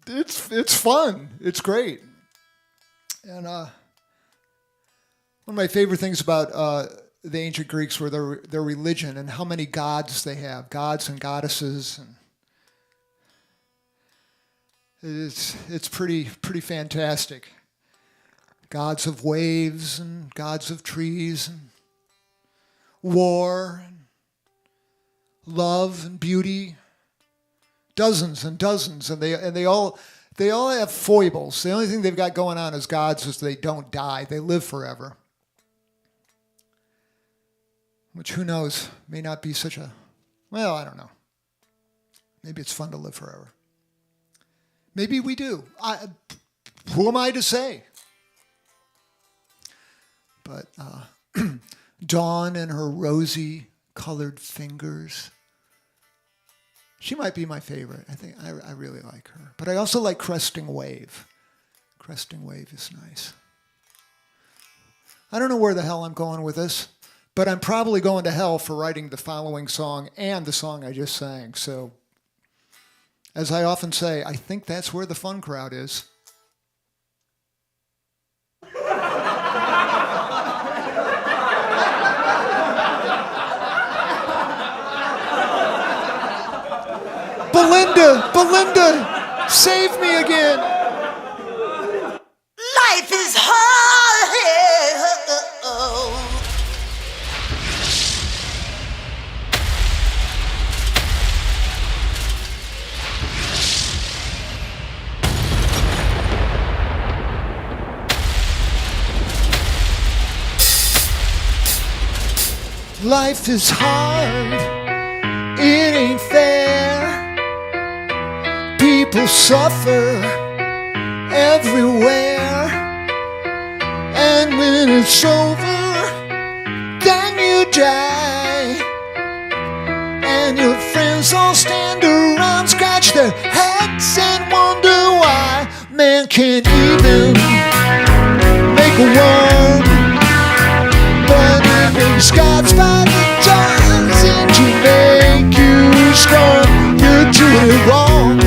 It's fun. It's great. And one of my favorite things about the ancient Greeks were their religion and how many gods they have, gods and goddesses, and it's pretty fantastic. Gods of waves and gods of trees and war and love and beauty, dozens and dozens, and they all have foibles. The only thing they've got going on as gods is they don't die; they live forever. Which, who knows, may not be such a, well, I don't know. Maybe it's fun to live forever. Maybe we do. Who am I to say? But Dawn and her rosy-colored fingers, she might be my favorite. I think I really like her. But I also like Cresting Wave. Cresting Wave is nice. I don't know where the hell I'm going with this. But I'm probably going to hell for writing the following song and the song I just sang. So, as I often say, I think that's where the fun crowd is. Belinda! Belinda, save me again. Life is hard. Life is hard, it ain't fair. People suffer everywhere. And when it's over, then you die. And your friends all stand around, scratch their heads and wonder why man can't even make a worm. But it makes God's by the dozen to make you strong. You're doing it wrong,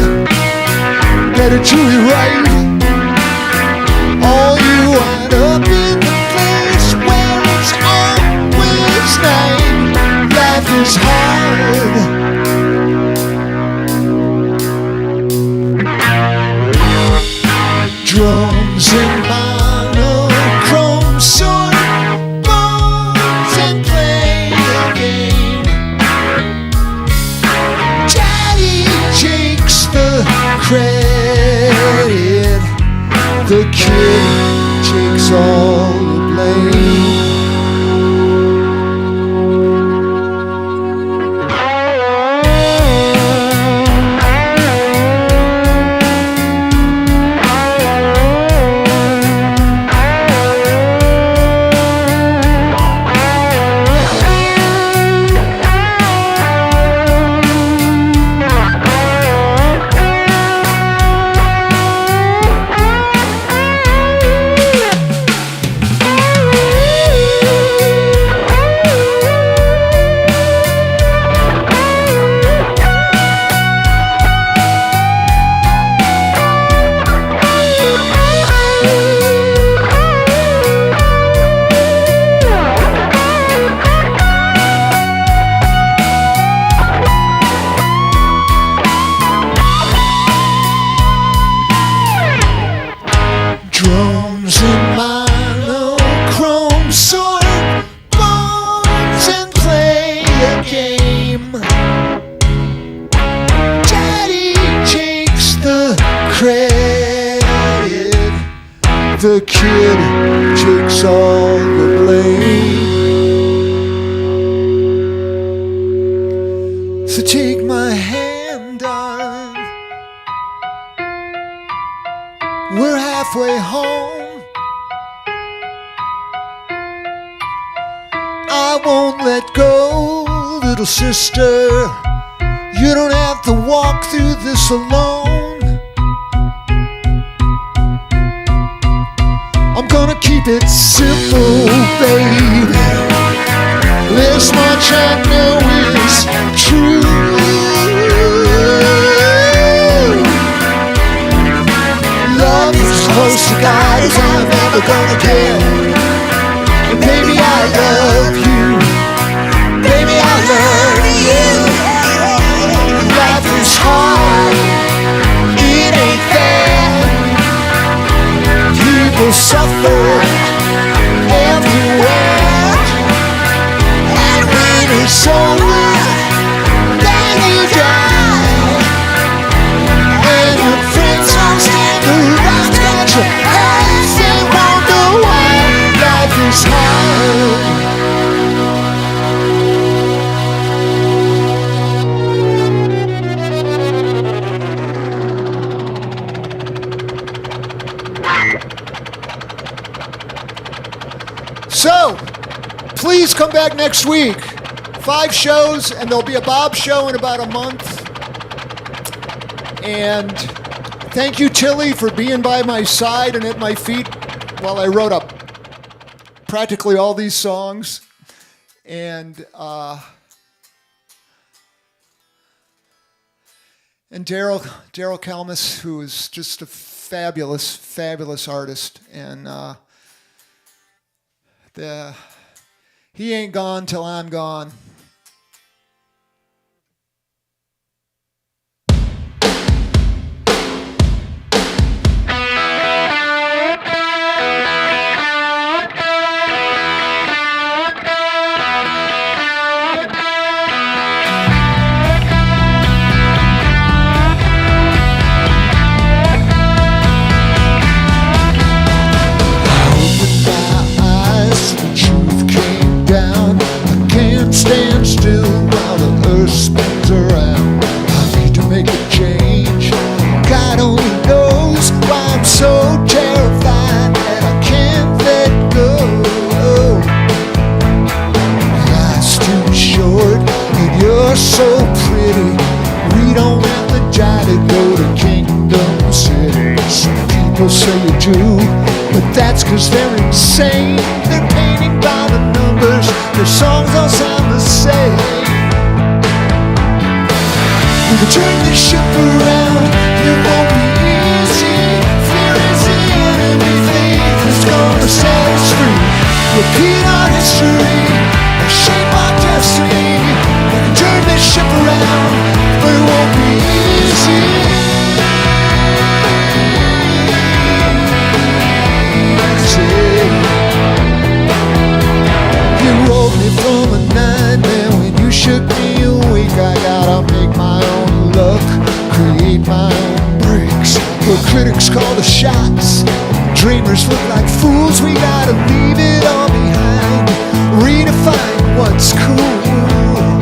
better do it right. Or you wind up in the place where it's always night. Life is hard. Drums and monochrome sword bones and play a game. Daddy takes the credit, the kid takes all the blame. Drums and monochrome sword bones and play a game. Daddy takes the credit, the kid takes all the blame. So take my hand, darling. We're halfway home. I won't let go, little sister. You don't have to walk through this alone. I'm gonna keep it simple, babe. This much I know is true. Love is close to God as I'm ever gonna get. And baby, I love you. Baby, I love you. Life is hard, it ain't fair. People suffer everywhere. And when it's over, then you die. And your friends all stand around, scratch your heads and wonder why life is hard. So, please come back next week. 5 shows, and there'll be a Bob show in about a month. And thank you, Tilly, for being by my side and at my feet while I wrote up practically all these songs. And Daryl Kalmus, who is just a fabulous, fabulous artist. And he ain't gone till I'm gone. say you do, but that's 'cause they're insane. They're painting by the numbers, their songs all sound the same. We can turn this ship around, it won't be easy. Fear is the enemy, faith is gonna set us free. Repeat our history, shape our destiny. We can turn this ship around, but it won't be easy. You rolled me from a nightmare when you shook me awake. I gotta make my own luck, create my own breaks. The critics call the shots, dreamers look like fools. We gotta leave it all behind, redefine what's cool.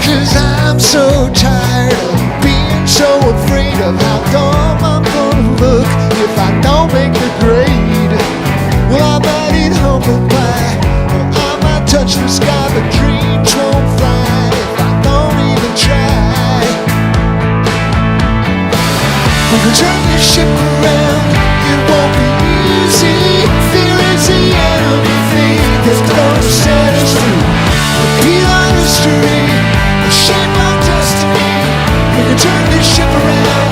'Cause I'm so tired of being so afraid of how dumb I'm gonna look if I don't make the grade. Well, I might eat humble pie, or I might touch the sky, but dreams won't fly if I don't even try. We can turn this ship around, it won't be easy. Fear is the enemy, faith is gonna set us free. Repeat our history, shape our destiny. We can turn this ship around,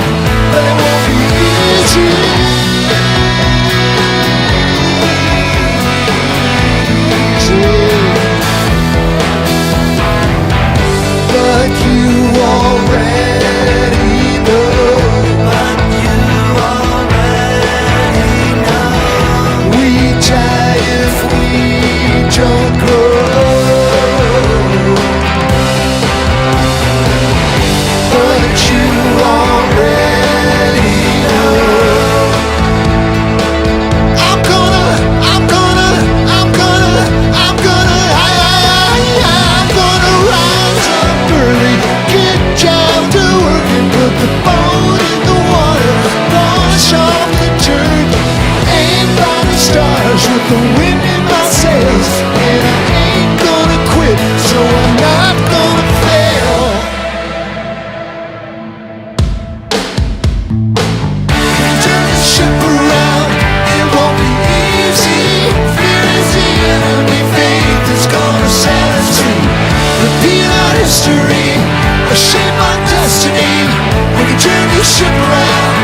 but it won't be easy. But you already know. We die if we don't grow. But you already know. I'm gonna rise up early, get down to work and put the boat in the water, wash off the dirt, aim by the stars with the wind in my sails, and I ain't gonna quit, so I'm not gonna fail. Turn the ship around, it won't be easy. Fear is the enemy, faith is gonna set us free. Repeat our history, or shape our destiny. We can turn this ship around.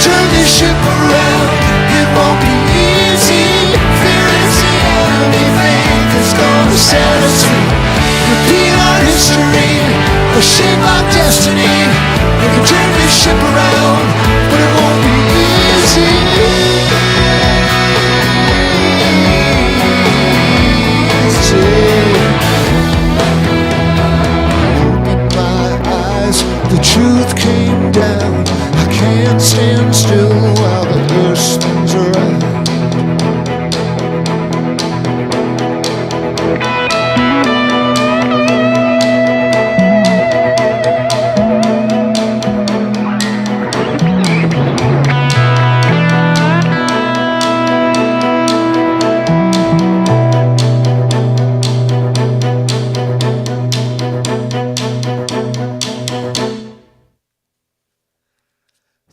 Turn this ship around, it won't be easy. Fear is the enemy, faith is gonna set us free. Repeat our history, or shape our destiny. We can turn this ship around, but it won't be easy. Opened my eyes, the truth came down. I can't stand still while the earth spins around.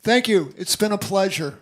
Thank you. It's been a pleasure.